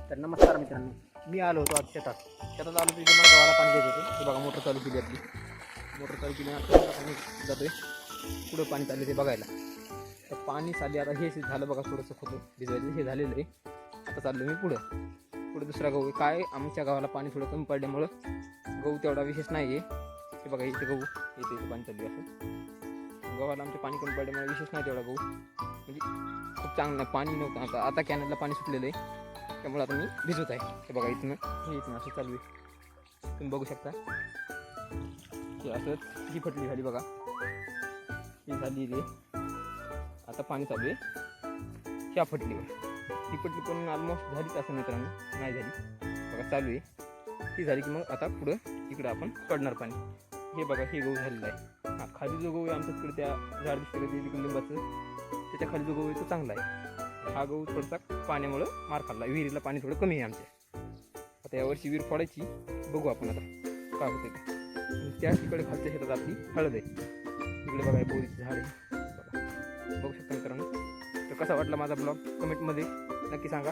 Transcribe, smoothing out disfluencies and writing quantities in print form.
तर नमस्कार मित्रांनो, मी आलो होतो आज शेतात आलो तिथे मला गावाला पाणी द्यायचं होतं. हे बघा मोटर चालू केली आपली. मोटर चालू केली आता पाणी जातोय. पुढं पाणी चालले ते बघायला. तर पाणी साधे आता हे झालं बघा, थोडंसं होतं भिजवायचं हे झालेलं आहे. आता चाललो मी पुढं दुसरा गहू काय आमच्या गावाला पाणी थोडं कमी पडल्यामुळं गहू तेवढा विशेष नाही आहे. हे बघा इथे गहू इथे पाणी चालू आहे. असं गव्हाला आमच्या पाणी कमी पडल्यामुळे विशेष नाही तेवढा गहू, म्हणजे खूप चांगलं पाणी नव्हतं. आता कॅनलला पाणी सुटलेलं आहे त्यामुळे आता मी भिजवत आहे. हे बघा इथनं असं चालू आहे, तुम्ही बघू शकता. हे असं ही फटली झाली बघा, ही झाली रे. आता पाणी चालू आहे ह्या फटलीवर. ही फटली पण ऑलमोस्ट झालीच असं मित्रांनो, नाही झाली बघा चालू आहे. ती झाली की मग आता पुढं इकडं आपण सोडणार पाणी. हे बघा हे गहू झालेलं आहे. हा खाली जो गहू आहे आमच्या तिकडे त्या झाड दिसते तिकडे लिंबाचं, त्याच्या खाली जो गहू आहे तो चांगला आहे. हा गहू थोडासा पाण्यामुळं मार खाल्ला, विहिरीला पाणी थोडं कमी आहे आमच्या. आता यावर्षी विहीर फोडायची, बघू आपण आता काय होते ते. त्या तिकडे खालच्या शेतात आपली हळद आहे. तिकडे बघा बोरीचं झाड आहे बघा, बघू शकता मित्रांनो. तर कसा वाटला माझा ब्लॉग कमेंटमध्ये नक्की सांगा.